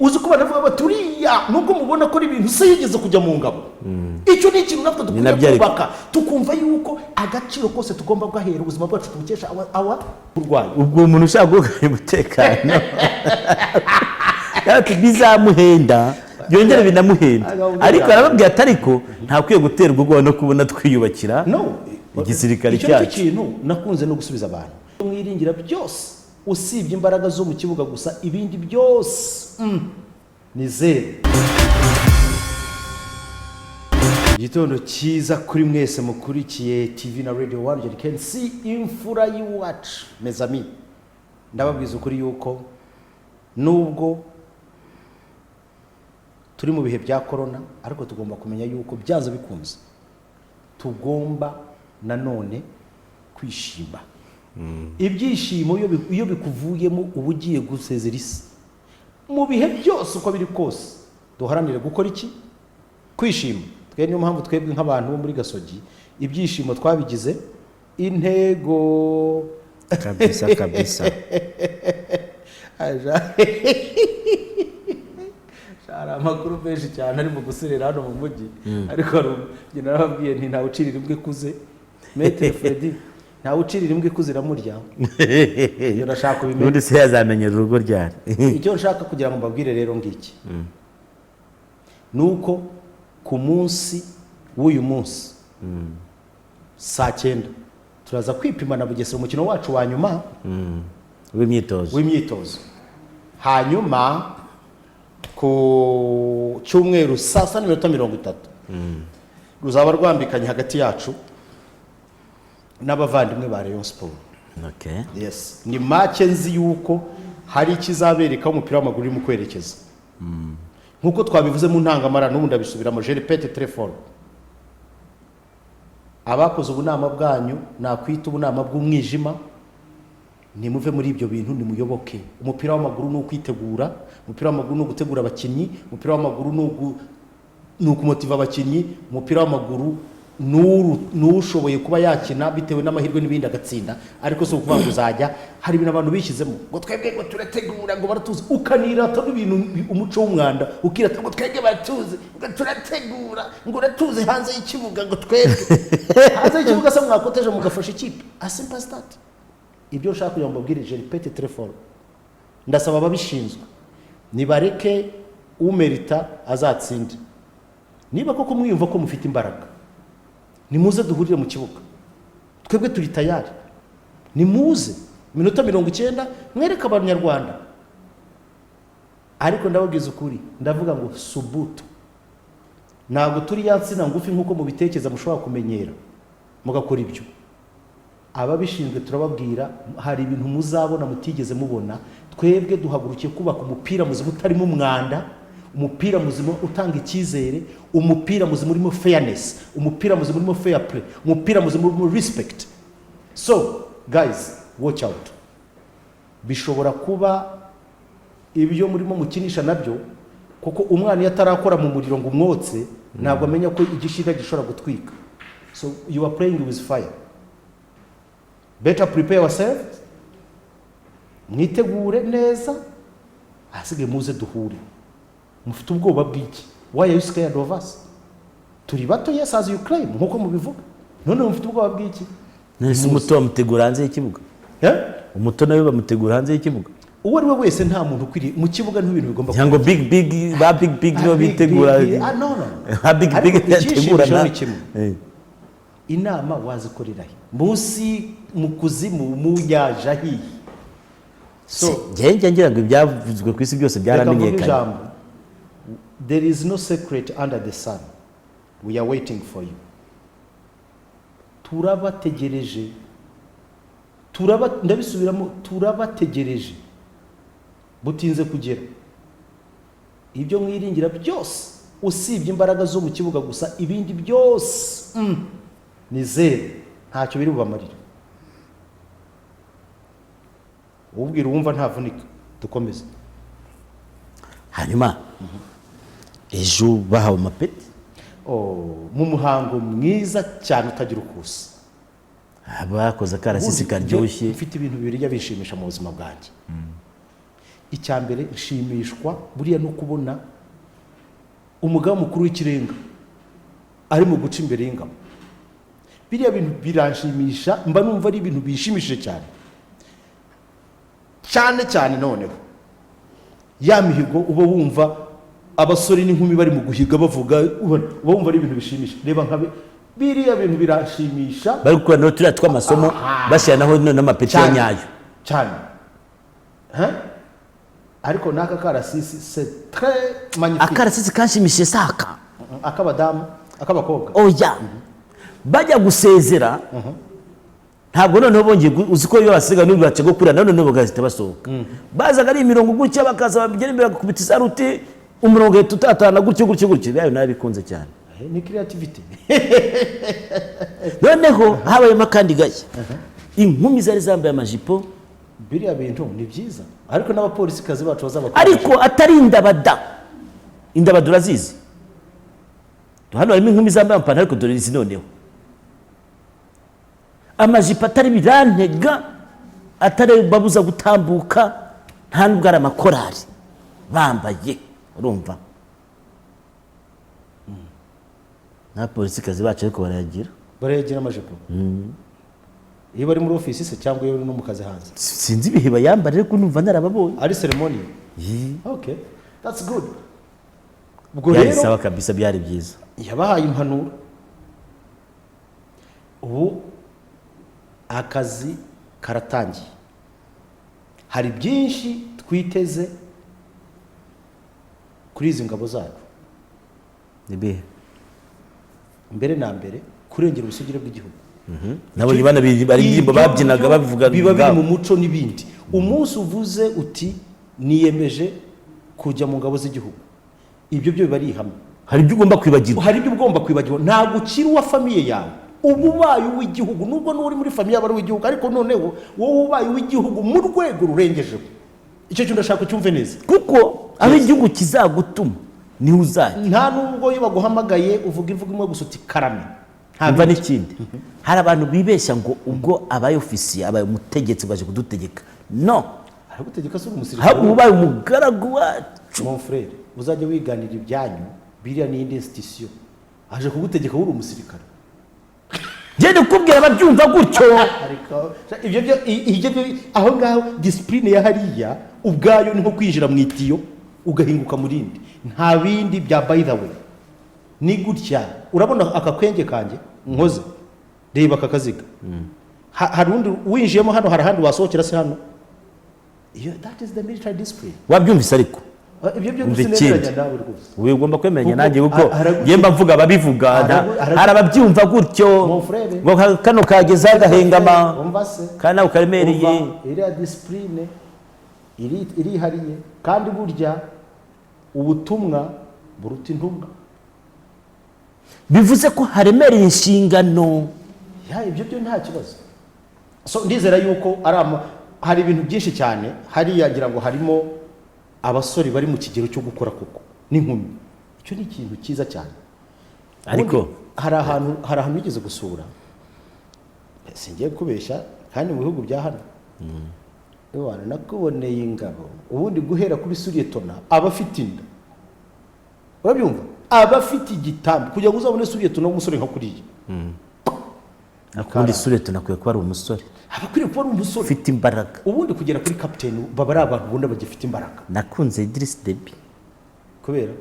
uzi ko banavuga baturiya nubwo mubona ko ibintu se yigeze kujya mu ngabo icyo ni ikintu natwe dukwiye kubaka tukumva yuko agaciro kose tugomba guhera ubuzima bwacu tubukesha awa urwaye ubwo umuntu ushaka guhagarika umutekano kandi bizamuhenda byongera binamuhenda ariko arababwiye atariko ntakwiye guterwa ubwoba no kubona twiyubakira igisirikare cyacu. Icyo kintu nakunze no gusubiza abantu mwiringira byose usibye imbaraga zo mu kibuga gusa ibindi byose ni zero. Igitondo cyiza kuri mwese mukurikiye TV na Radio 1 you can see imfura y'iwacu mes amis, ndababwiza ukuri yuko nubwo turi mu bihe bya corona ariko tugomba kumenya yuko byanze bikunze tugomba nanone kwishima. Ibyishimo iyo bikuvuyemo ubugiye gusezera isi mu bihe byose uko biri kose duharanire gukora iki? Kwishima. Twe niyo mpamvu twebwe nk'abantu bo muri Gasogi ibyishimo twabigize intego kabisa shara amakuru menshi cyane ari mu guserera hano mu mujyi ariko njye narababwiye nti ntawe ucirira imbwa ikuze Maître Freddy ntawe ucirira imbwa ikuze iramurya. Iyo nashaka kubimenya ubundi se yazamenyera urugo ryari. Icyo nshaka kugira ngo mbabwire rero ngiki nuko ku munsi w'uyu munsi saa 9 turaza kwipima na Bugesera umukino wacu wa nyuma w'imyitozo hanyuma ku cyumweru saa 9:30 ruzaba rwambikanye hagati yacu n'abavandimwe ba Rayon Sport. Okay. Yes, ni match nzi yuko hari ikizabereka umupira w'amaguru mu kwerekeza. Nkuko twabivuze mu ntangamara n'ubu ndabisubiramo je répète très fort. Abakoze ubunama bwanyu nakwita ubunama bw'umwijima nimuve muri ibyo bintu nimuyoboke. Umupira w'amaguru no kwitegura, umupira w'amaguru no gutegura abakinyi, umupira w'amaguru no kumotiva abakinyi, umupira w'amaguru n'ushoboye kuba yakina bitewe n'amahirwe n'ibindi agatsinda ariko so kuvuga ngo uzajya hari ibintu abantu bishyizemo ngo twebwe ngo turategura ngo baratuzi ukanirata n'ibintu umuco w'umwanda ukirata ngo twebwe baratuzi ngo turategura ngo uratuzi hanze y'ikibuga ngo twebwe hanze y'ikibuga se mwakoteje mugafasha ikipe asimple start. Ibyo ushaka kugira ngo mbabwire je répète très fort ndasaba ababishinzwe nibareke umerita azatsinde. Niba koko mwiyumva ko mufite imbaraga nimuze duhurire mu kibuga twebwe turi tayari nimuze minota 90 mwereka abanyarwanda ariko ndababwiza ukuri ndavuga ngo subuto ntabwo turi yatsina ngufi nkuko mu bitekeza mushobora kumenyera mugakora ibyo. Ababishinzwe turababwira hari ibintu muzabona mutigeze mubona. Twebwe duhagurukiye kubaka umupira muzima utarimo umwanda, umupira muzima utanga icyizere, umupira muzima urimo fairness, umupira muzima urimo fair play, umupira muzima urimo respect. So guys, watch out. Bishobora kuba ibyo murimo mukinisha nabyo kuko umwana yatarakora mu muriro ngo umwotse ntabwo amenya ko igishinga gishobora gutwika. So you are playing with fire. Better prepare yourself. Mwitegure neza asige muze duhure. Mufite ubwoba bw'iki? Why are you scared of us? Turi bato yes as you claim nkuko mubivuga. None mufite ubwoba bw'iki? Nese umuto bamutegura hanze y'ikibuga. Umuto nawe bamutegura hanze y'ikibuga. Uwo ari we wese nta muntu ukwiriye mu kibuga n'ibintu bigomba kuba. Yango big no bitegura. No. Big yategura na. Inama wazikorera he? Munsi mu kuzimu mu nyaja hi. So ngira ngo ibyavuzwe ku isi byose byaramenyekanye. There is no secret under the sun. We are waiting for you. Turabategereje. Ndabisubiramo turabategereje. Butinze kugera. Ibyo mwiringira byose usibye imbaraga zo mu kibuga gusa ibindi byose ni zero. Ntacyo biri bubamarira. Ubwira wumva ntavunika dukomeze. Hanyuma ejo bahawe amapeti mu muhango mwiza cyane utagira ukusa. Abakoze akarasisi karyoshye. Mfite ibintu bibiri yabishimisha mu buzima bwanjye. icyambere nshimishwa buriya no kubona umugaba mukuru w'ikirenga ari mu guca imbere y'ingabo. Biriya bintu biranshimisha, mba numva ari ibintu bishimishije cyane cyane cyane. Noneho ya mihigo uba wumva abasore n'inkumi bari mu guhiga bavuga, uba wumva ari ibintu bishimisha. Reba nka biriya bintu birashimisha, bari gukora no turiya tw'amasomo bashyira naho n'amapeti ya nyayo cyane. Ariko n'aka karasisi c'est très magnifique. Akarasisi kanshimishije saka ak'abadamu ak'abakobwa. Oya bajya gusezera ntabwo noneho bongeye uzi ko iyo basiga n'ubwo bace gukura noneho bagahita basohoka. Bazaga ari imirongo gutya bakaza bagera imbere bakubita isaruti umurongo hita utatana gutyo byayo nabikunze cyane. Ni creativity. Noneho habayemo kandi gashya inkumi zari zambaye amajipo. Biriya bintu ni byiza, ariko n'abapolisi kazi bacu bazabakora, ariko atari indabada urazizi. Hano harimo inkumi zambaye amapantaro ariko dore izi noneho amajipo atari birantega, atari babuza gutambuka, nta nubwo ari amakorari bambaye. Urumva na polisi kazi bacu ariko barayagira amajipo. Iyo bari muri ofisi se cyangwa iyo bari no mu kazi hanze sinzi ibihe bayambara ariko numva narababonye ari ceremony. Okay, that's good. Ubwo rero sawa kabisa, byari byiza. Yabahaye impanuro. Ubu akazi karatangiye, hari byinshi twiteze kuri izi ngabo zacu. Nibihe? Mbere na mbere kurengera ubusugire bw'igihugu. Nabonye bana baririmba babyinaga babivuga biba biri mu muco n'ibindi. Umunsi uvuze uti niyemeje kujya mu ngabo z'igihugu, ibyo byo bari hamwe. Hari ibyo ugomba kwibagirwa, ntabwo ukiri uwa famiye yawe, uba ubaye uw'igihugu. Nubwo n'uri muri famiye yawe ari uw'igihugu, ariko noneho wowe ubaye uw'igihugu mu rwego rurengejeho. Icyo cyo ndashaka cyumve neza, kuko aho igihugu kizagutuma niho uzajya. Nta nubwo iyo baguhamagaye uvuga imvugo imwe gusa uti karame. Umva n'ikindi, hari abantu bibeshya ngo ubwo abaye ofisiye abaye umutegetsi baje kudutegeka. No, aragutegeka se umusirikare, ahubwo ubaye umugaragu wacu. Mon frère, uzajya wiganira ibyanyu, biriya ni institution. Aje kugutegeka uri umusirikare. Gende kubwira ababyumva gutyo. Ibyo aho ngaho discipline ya hariya ubwayo ni nko kwinjira mu itiyo ugahinguka mu rindi. Nta bindi bya by the way. Ni gutya urabona aka kwenge kanjye nkoze, reba aka kaziga. Hari undi winjiyemo hano, hari ahandi wasohokera se hano. That is the military discipline. Wabyumvise ariko ibyo byo gusineranya nawe rwose. Wewe ugomba kwemenya nanjye kuko yemba mvuga babivuga, hari ababyumva gutyo ngo kano kageza agahengama kana ukaremereye. Iriya discipline iri hariye, kandi burya ubutumwa buruta intumwa. Bivuze ko haremereye inshingano. Ibyo byo nta kibazo. So ndizera yuko hari ibintu byinshi cyane hariya, ngira ngo harimo abasore bari mu kigero cyo gukora koko n'inkumi. Icyo ni ikintu cyiza cyane. Ariko hari ahantu yigeze gusura, singiye kubeshya, kandi mu bihugu bya hano ewana nakuboneye ingabo, ubundi guhera kuri suriyetona abafite inda, urabyumva, abafite igitambi, kugira ngo uzabone suriyetona w'umusore nka kuriya. Akundi suriyetona akwiye kuba ari umusore, abakwiriye kuba ari umusore ufite imbaraga. Ubundi kugera kuri kapiteni baba ari abantu ubundi bagifite imbaraga. Nakunze Idris Deby kubera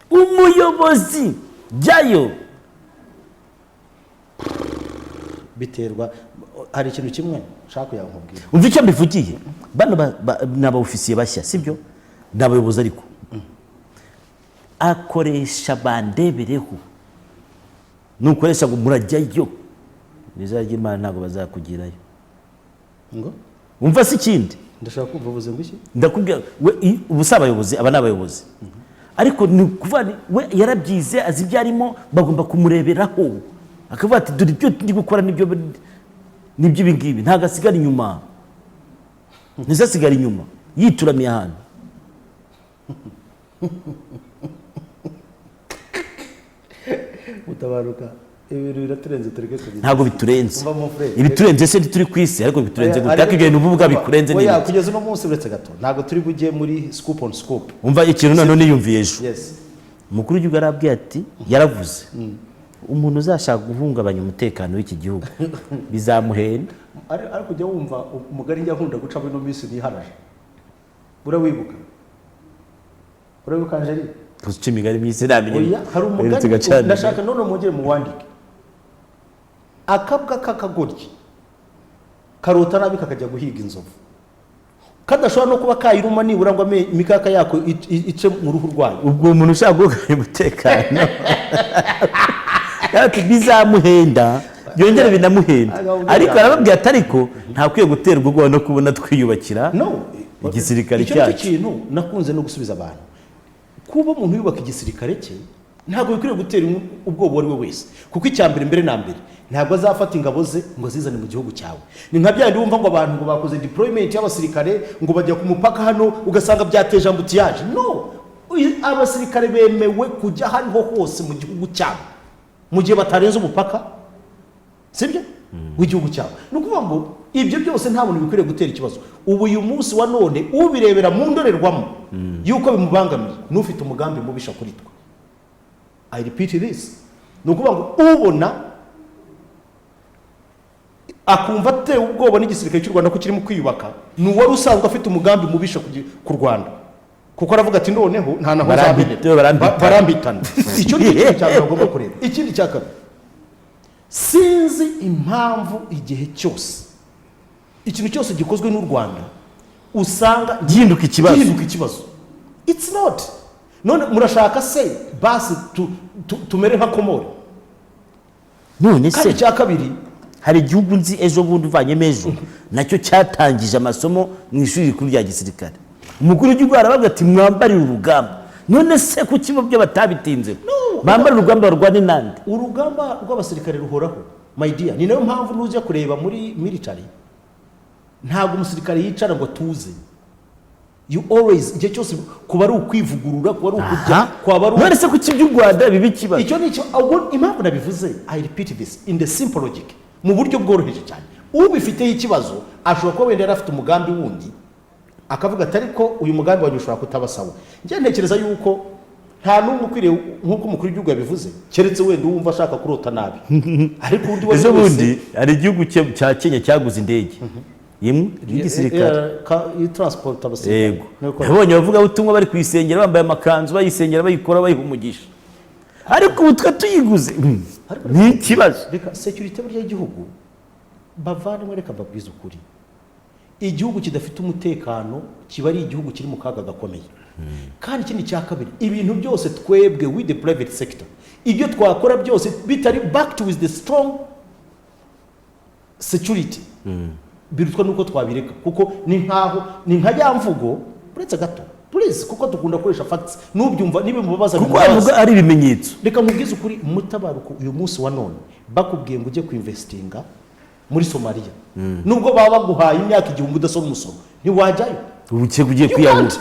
umuyobozi byayo biterwa. Hari ikintu kimwe nshaka kugira ngo nkubwire. Umva icyo mbivugiye, bano n'aba ofisiye bashya sibyo, n'abayobozi ariko akoresha bandebereho, nukoresha ngo murajyayo bizajya Imana ntabwo bazakugirayo. Ngo umva si ikindi ndashaka kumva uvuze ngo iki. Ndakubwira ubusa abayobozi, aba n'abayobozi, ariko ni kuva we yarabyize azi ibyo arimo, bagomba kumureberaho akavuga ati dore ibyo ndi gukora nibyo ibi ngibi, ntabwo asigara inyuma. Ntizasigara inyuma yituramiye ahantu. Mutabaruka ibintu biraturenze tureke kubizi ntabwo biturenze umva mon frère ibiturenze se ntituri ku isi ariko biturenze gutaka ibintu uvuga bikurenze oya n'ibiki kugeza uno munsi uretse gato ntabwo turi bujye muri scoop on scoop umva ikintu none niyumviye ejo yes umukuru w'igihugu yarabwiye ati yaravuze umuntu uzashaka guhungabanya umutekano w'iki gihugu bizamuhenda ariko ujya wumva umugari njya nkunda guca muri no minsi niharaje urawibuka Angeli guca imigari myinshi namenye oya hari umugari ndashaka none mwongere mu wandike akabwa kakagoryi karota nabi kakajya guhiga inzovu kadashobora no kuba kayiruma nibura ngo imikaka yako ice mu ruhu rwayo ubwo umuntu ushaka guhungabanya umutekano kandi bizamuhenda byongera binamuhenda ariko arababwiye atariko ntakwiye guterwa ubwoba no kubona twiyubakira igisirikare cyacu. Icyo kintu nakunze no gusubiza abantu kuba umuntu yubaka igisirikare cye ntabwo bikwiriye gutera ubwoba ari we wese kuko icyambere mbere na mbere ntabwo azafata ingabo ze ngo zizane mu gihugu cyawe. Ni nka byandi wumva ngo abantu ngo bakoze deployment y'abasirikare ngo bajya ku mupaka hano ugasanga byateje ambutiyaje. No, abasirikare bemewe kujya hariho hose mu gihugu cyabo mu gihe batarenze umupaka, sibyo w'igihugu cyabo. Ni ukuvuga ngo ibyo byose nta muntu bikwiriye gutera ikibazo. Ubu uyu munsi wa none ubirebera mu ndorerwamo yuko bimubangamiye n'ufite umugambi mubisha kuri twe. I repeat this. Ni ukuvuga ngo ubona akumva atewe ubwoba n'igisirikare cy'u Rwanda ko kirimo kwiyubaka ni uwari usanzwe afite umugambi mubisha ku Rwanda, kuko aravuga ati noneho nta naho barambitana. Icyo ni ikintu cyane bagomba kureba. Ikindi cya kabiri, sinzi impamvu igihe cyose ikintu cyose gikozwe n'u Rwanda usanga gihinduka ikibazo. It's not. None murashaka se basi tumere nka Komori? None se cya kabiri, hari igihugu nzi ejo bundi uvanyemo ejo nacyo cyatangije amasomo mu ishuri rikuru rya gisirikare. Umukuru w'igihugu aravuga ati mwambarire urugamba. None se ku kibo byo batabitinze bambarire urugamba barwane nande? Urugamba rw'abasirikare ruhoraho, my dear. Ni nayo mpamvu nujya kureba muri military ntabwo umusirikare yicara ngo tuze. You always igihe cyose kuba ari ukwivugurura, kuba ari ukujya, kuba ari none se ku cy'u Rwanda bibi kibazo. Icyo nicyo impamvu nabivuze. I repeat this in the simple logic, mu buryo bworoheje cyane. Ubifiteho ikibazo ashobora kuba wenda yarafite umugambi wundi akavuga ati ariko uyu mugambi wanyu ushobora kutabasawa. Njye ntekereza yuko nta n'umwe ukwiriye nk'uko umukuru w'igihugu yabivuze, keretse wenda uwumva ashaka kurota nabi. Ariko undi wese bundi hari igihugu cya Kenya cyaguze indege imwe y'igisirikare transport abasirikare. Nabonye bavuga ubutumwa bari kuyisengera bambaye amakanzu bayisengera bayikora bayihumugisha. Ariko ubu twa tuyiguze ni ikibazo. Reka security burya y'igihugu bavane reka babwiza ukuri. Igihugu kidafite umutekano kiba ari igihugu kiri mu kaga gakomeye. Kandi ikindi cya kabiri, ibintu byose twebwe with the private sector, ibyo twakora byose bitari backed with the strong security, birutwa nuko twabireka, kuko ni nka ya mvugo uretse gato please, kuko dukunda koresha facts n'ubyumva nibe mubabaza kuko avuga ari ibimenyetso. Reka mubwize ukuri, Mutabaruka uyu munsi wa none bakubwiye ngo ujye kuinvestinga muri Somalia, nubwo baba baguhaye imyaka igihumbi udasoma umusoro ntiwajyayo. Ugiye kwiyahura.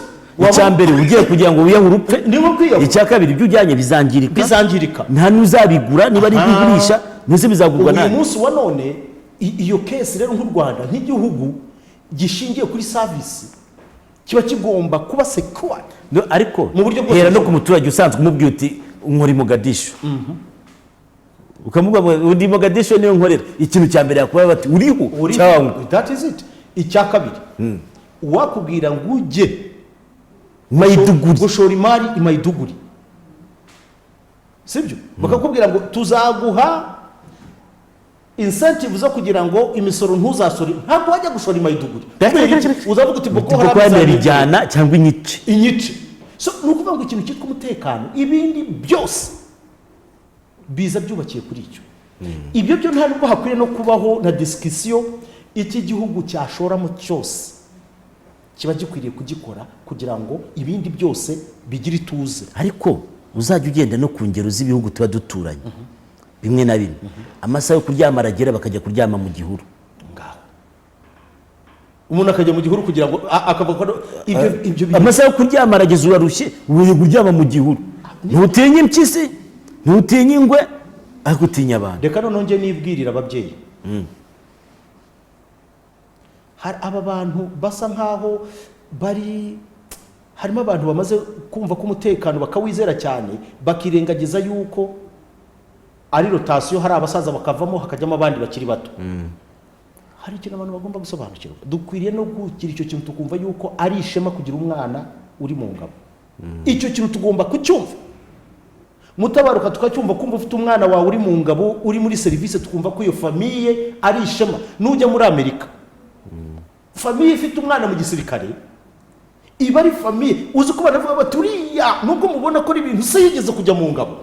Icya mbere ugiye kugira ngo wiyahure upfe. Icya kabiri ibyo ujyanye bizangirika, nta n'uzabigura. Niba ari bigurisha nese bizagurwa nawe. Uyu munsi wa none iyo case rero nk'u Rwanda nk'igihugu gishingiye kuri service kiba kigomba kuba secure. Ariko hera no ku muturage usanzwe umubwiye uti nkora Mogadishu, ukamuga undi Mogadishu niyo nkorera, ikintu cya mbere yakuba bati uriho cyangwa that is it. Icya kabiri, wakubwira ngo ujye Maiduguri gushora imari i Maiduguri, sibyo? Bakakubwira ngo tuzaguha incentive zo kugira ngo imisoro ntuzasore. Ntabwo wajya gushora i Maiduguri, uzavuga uti Boko Haram bijyana cyangwa inyice. So nukuvuga ngo ikintu cyitwa umutekano, ibindi byose biza byubakiye kuri icyo. Ibyo byo nta nubwo hakwiriye no kubaho na discussion. Iki gihugu cyashoramo cyose kiba gikwiriye kugikora kugira ngo ibindi byose bigire ituze. Ariko uzajya ugenda no ku ngero z'ibihugu tuba duturanye bimwe na bimwe, amasaha yo kuryama aragera bakajya kuryama mu gihuru. Ngaho umuntu akajya mu gihuru kugira ngo akavuga ibyo amasaha yo kuryama arageze urarushye ubuye kuryama mu gihuru. Ntutinye impyisi, ntutinye ingwe, agutinya abantu. reka noneho njye nibwirira ababyeyi hari aba bantu basa nkaho bari harimo abantu bamaze kumva ko umutekano bakawizera cyane bakirengagiza yuko ari rotasiyo, hari abasaza bakavamo hakajyamo abandi bakiri bato. Hari ikintu abantu bagomba gusobanukirwa, dukwiriye no kugira icyo kintu tukumva yuko ari ishema kugira umwana uri mu ngabo. Icyo kintu tugomba kucyumva. Mutabaruka tukacyumva, kumva ufite umwana wawe uri mu ngabo, uri muri serivisi, tukumva ko iyo famiye ari ishema. Nujya muri Amerika, famiye ifite umwana mu gisirikare iba ari famiye, uzi ko banavuga bati uriya nubwo mubona ko ari ibintu se yigeze kujya mu ngabo.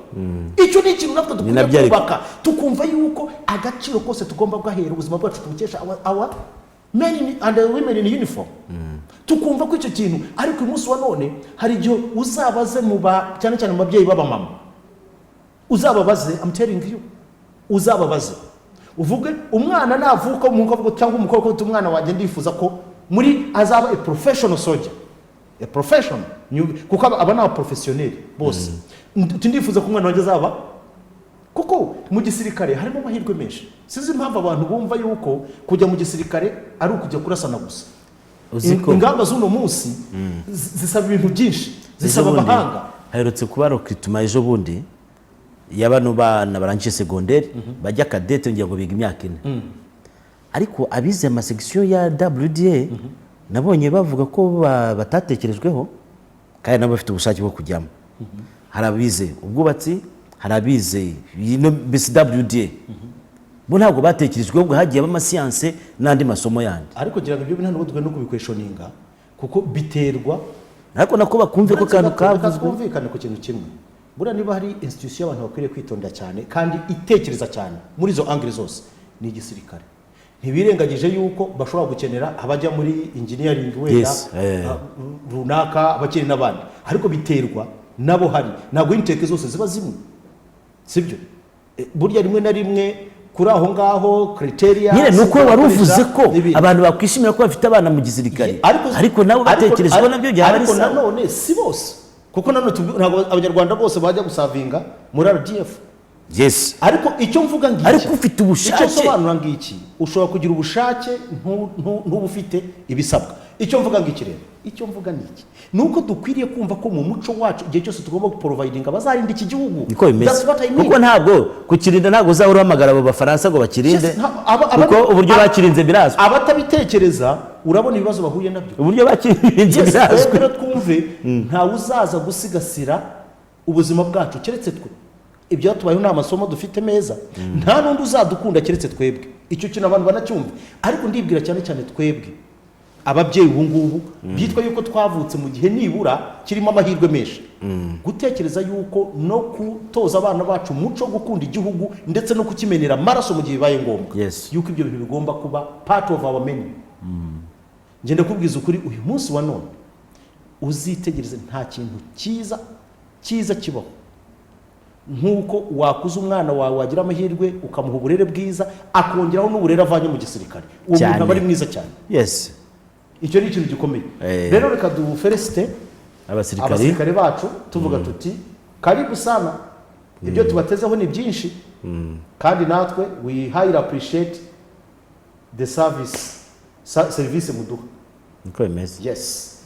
Icyo ni ikintu natwe dukwiye kubaka, tukumva yuko agaciro kose tugomba guhera ubuzima bwacu tubukesha our men and women in uniform. Tukumva ko icyo kintu, ariko uyu munsi wa none hari igihe uzabaze cyane cyane mu babyeyi b'abamama, uzababaze, I'm telling you, uzababaze uvuge umwana navuka umukobwa cyangwa umukobwa ufite umwana wanjye ndifuza ko muri azaba a professional soldier, a professional, kuko aba ni abaprofesiyoneri bose. Ndifuza ko umwana wanjye azaba, kuko mu gisirikare harimo amahirwe menshi. Sinzi impamvu abantu bumva yuko kujya mu gisirikare ari ukujya kurasana gusa. Ingamba z'uno munsi zisaba ibintu byinshi, zisaba abahanga. Haherutse kuba rokrituma ejo bundi y'abano bana barangije secondaire bajya kadete ngiye ngo biga imyaka 4. Ariko abize amasection ya WDA nabonye bavuga ko batatekerejweho kandi nabo bafite ubushake bwo kujyamo. Hari abize ubwubatsi, hari abize WDA, bo ntabwo batekerejweho, ubwo hagiye abamasiyanse n'andi masomo yandi. Ariko gira ngo ibyo bintu ntabwo no kubikweshoninga kuko biterwa, ariko nako bakumve ko kantu kavuzwe kumvikana ku kintu kimwe. Bura niba hari institution y'abantu bakwiriye kwitondera cyane kandi itekereza cyane muri zo angle zose, ni igisirikare. Ntibirengagije yuko bashobora gukenera abajya muri engineering wenda runaka, abakiri n'abandi, ariko biterwa nabo hari, ntabwo inteke zose ziba zimwe, sibyo? Burya rimwe na rimwe kuri aho ngaho criteria nyine nuko waruvuze ko abantu bakwishimira ko bafite abana mu gisirikare, ariko nabo batekerezwa nabyo byaba ari sawa. Ariko nanone si bose, kuko nanone ntabwo abanyarwanda bose bajya gusavinga muri RDF. Yes, ariko icyo mvuga ngiki, ariko ufite ubushake, icyo sobanura ngiki, ushobora kugira ubushake ntubufite ibisabwa. Icyo mvuga ngiki rero, icyo mvuga niki, nuko dukwiriye kumva ko mu muco wacu igihe cyose tugomba providinga bazarinda iki gihugu. Kuko ntabwo kukirinda ntabwo uzahora uhamagara abo Bafaransa ngo bakirinde, kuko uburyo bakirinze birazwi. Abatabitekereza urabona ibibazo bahuye nabyo, uburyo bakirinze birazwi. Rero twumve ntawe uzaza gusigasira ubuzima bwacu keretse twe. Ibyo tubayeho nta masomo dufite meza, nta nundi uzadukunda keretse twebwe. Icyo kintu abantu banacyumva, ariko ndibwira cyane cyane twebwe ababyeyi ubu ngubu byitwa yuko twavutse mu gihe nibura kirimo amahirwe menshi, gutekereza yuko no kutoza abana bacu umuco gukunda igihugu ndetse no kukimenera amaraso mu gihe bibaye ngombwa, yuko ibyo bintu bigomba kuba part of our menu. Ngenda kubwiza ukuri, uyu munsi wa none uzitegereze nta kintu cyiza kibaho nkuko wakuza umwana wawe wagira amahirwe ukamuha uburere bwiza, akongeraho n'uburere avanye mu gisirikare. Uwo muntu aba ari mwiza cyane. Yes, icyo ni ikintu gikomeye. Rero reka dufelicite abasirikare bacu tuvuga tuti karibu sana, ibyo tubatezeho ni byinshi, kandi natwe we highly appreciate the service muduha. Niko bimeze. Yes.